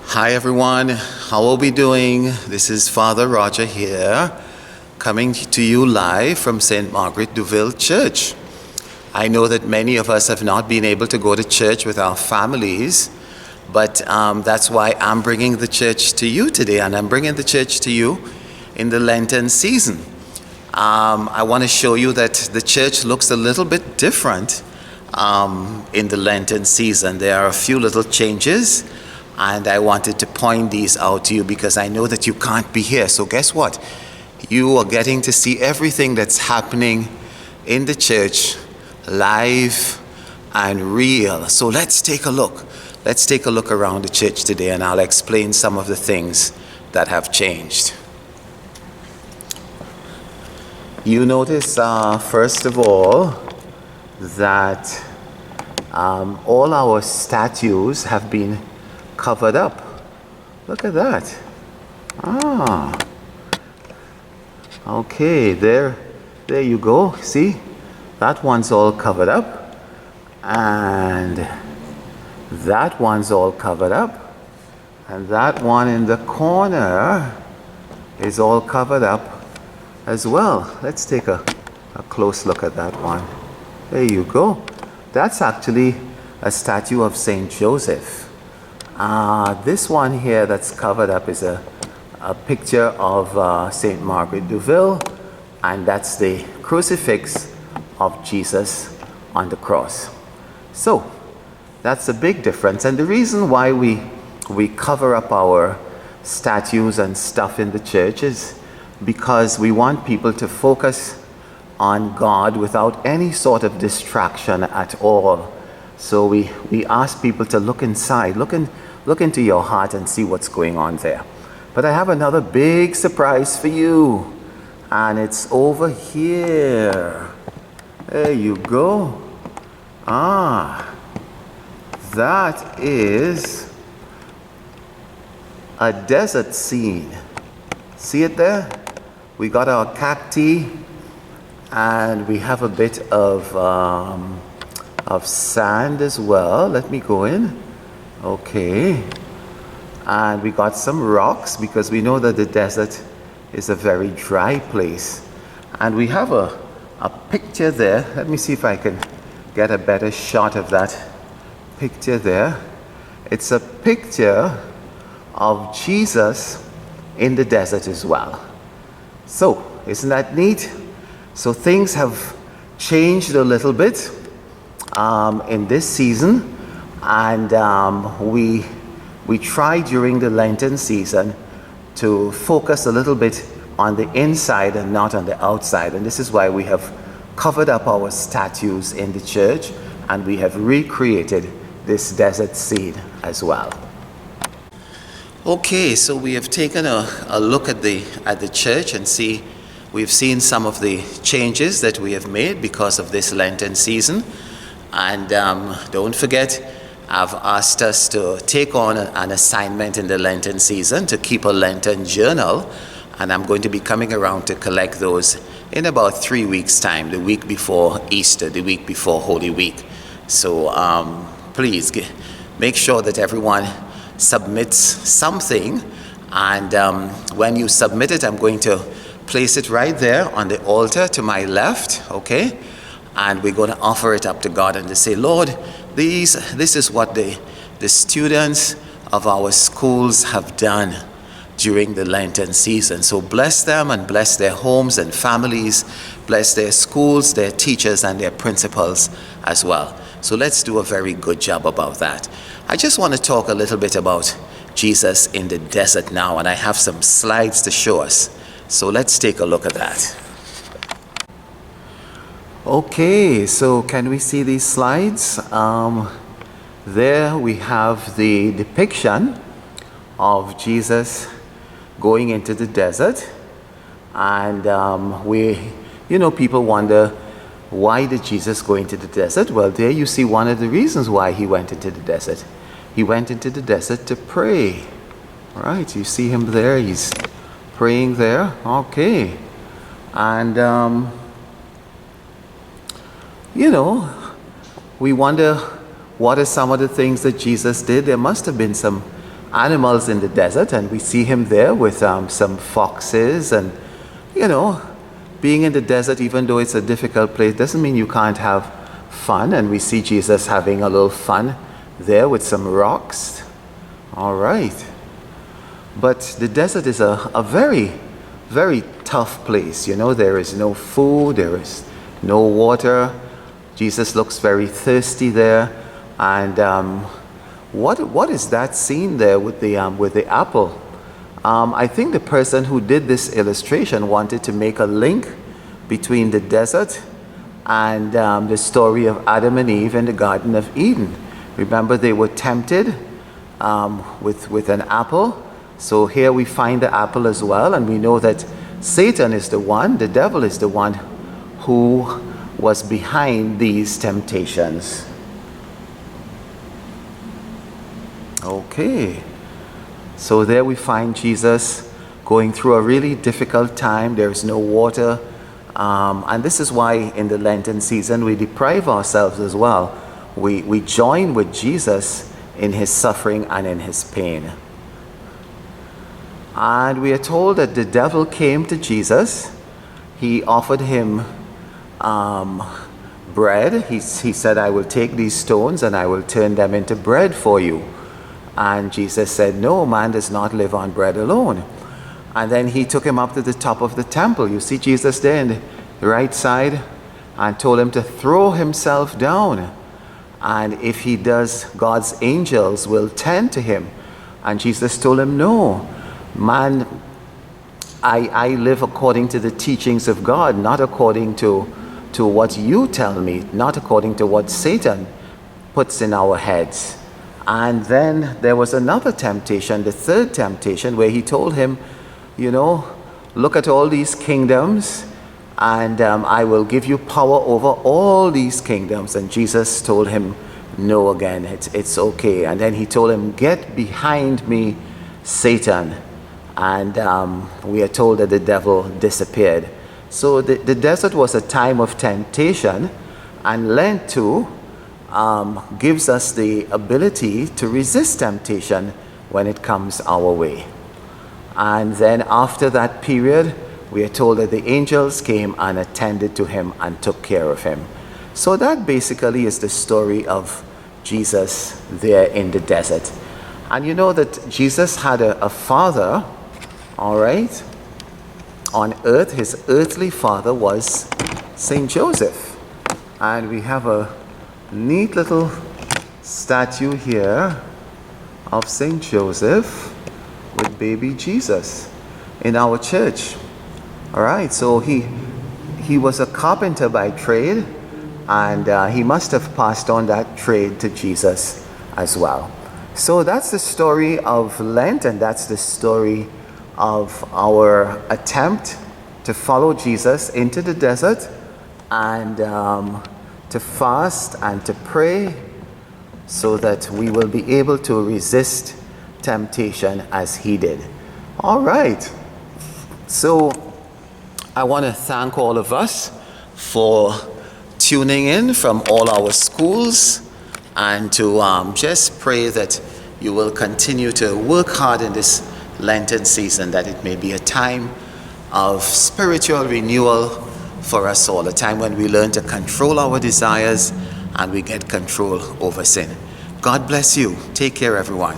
Hi everyone, how are we doing? This is Father Roger here, coming to you live from St. Marguerite Duville Church. I know that many of us have not been able to go to church with our families, but that's why I'm bringing the church to you today, and I'm bringing the church to you in the Lenten season. I want to show you that the church looks a little bit different in the Lenten season. There are a few little changes, and I wanted to point these out to you because I know that you can't be here. So guess what? You are getting to see everything that's happening in the church live and real. So let's take a look. Let's take a look around the church today, and I'll explain some of the things that have changed. You notice, first of all, that all our statues have been covered up. Look at that. Okay, there you go. See, that one's all covered up, and that one's all covered up, and that one in the corner is all covered up as well. Let's take a close look at that one. There you go. That's actually a statue of Saint Joseph. This one here that's covered up is a picture of St. Marguerite Duville, and that's the crucifix of Jesus on the cross. So that's a big difference, and the reason why we cover up our statues and stuff in the church is because we want people to focus on God without any sort of distraction at all. So we ask people to look inside, look into your heart and see what's going on there. But I have another big surprise for you, and it's over here. There you go. That is a desert scene. See it there? We got our cacti, and we have a bit of sand as well. Let me go in. Okay. And we got some rocks because we know that the desert is a very dry place. And we have a picture there. Let me see if I can get a better shot of that picture there. It's a picture of Jesus in the desert as well. So, isn't that neat? So things have changed a little bit in this season, and we try during the Lenten season to focus a little bit on the inside and not on the outside, and this is why we have covered up our statues in the church, and we have recreated this desert scene as well. Okay, so we have taken a look at the church and we've seen some of the changes that we have made because of this Lenten season. And don't forget, I've asked us to take on an assignment in the Lenten season to keep a Lenten journal, and I'm going to be coming around to collect those in about 3 weeks' time, the week before Easter, the week before Holy Week. So please make sure that everyone submits something, and when you submit it, I'm going to place it right there on the altar to my left, okay? And we're going to offer it up to God and to say, Lord, this is what the students of our schools have done during the Lenten season. So bless them and bless their homes and families, bless their schools, their teachers, and their principals as well. So let's do a very good job about that. I just want to talk a little bit about Jesus in the desert now, and I have some slides to show us. So let's take a look at that. Okay, so can we see these slides? There we have the depiction of Jesus going into the desert. And people wonder, why did Jesus go into the desert? Well, there you see one of the reasons why he went into the desert. He went into the desert to pray. Right? You see him there. He's praying there. Okay. And, we wonder, what are some of the things that Jesus did? There must have been some animals in the desert, and we see him there with some foxes. And, being in the desert, even though it's a difficult place, doesn't mean you can't have fun. And we see Jesus having a little fun there with some rocks. All right. But the desert is a very, very tough place. There is no food, there is no water. Jesus looks very thirsty there. And what is that scene there with the apple? I think the person who did this illustration wanted to make a link between the desert and the story of Adam and Eve in the Garden of Eden. Remember, they were tempted with an apple. So here we find the apple as well, and we know that Satan is the devil is the one who was behind these temptations. Okay. So there we find Jesus going through a really difficult time. There is no water. And this is why in the Lenten season we deprive ourselves as well. We join with Jesus in his suffering and in his pain. And we are told that the devil came to Jesus. He offered him bread. He said, I will take these stones and I will turn them into bread for you. And Jesus said, no, man does not live on bread alone. And then he took him up to the top of the temple. You see Jesus there in the right side, and told him to throw himself down. And if he does, God's angels will tend to him. And Jesus told him, no, man, I live according to the teachings of God, not according to what you tell me, not according to what Satan puts in our heads. And then there was another temptation, the third temptation, where he told him, look at all these kingdoms, and I will give you power over all these kingdoms. And Jesus told him, no again, it's okay. And then he told him, get behind me, Satan. And we are told that the devil disappeared. So the desert was a time of temptation, and Lent too gives us the ability to resist temptation when it comes our way. And then after that period, we are told that the angels came and attended to him and took care of him. So that basically is the story of Jesus there in the desert. And you know that Jesus had a father, all right, on earth. His earthly father was Saint Joseph. And we have a neat little statue here of Saint Joseph with baby Jesus in our church. All right, so he was a carpenter by trade, and he must have passed on that trade to Jesus as well. So that's the story of Lent, and that's the story of our attempt to follow Jesus into the desert and to fast and to pray so that we will be able to resist temptation as he did. All right. So I want to thank all of us for tuning in from all our schools, and to just pray that you will continue to work hard in this Lenten season, that it may be a time of spiritual renewal for us all, a time when we learn to control our desires and we get control over sin. God bless you. Take care, everyone.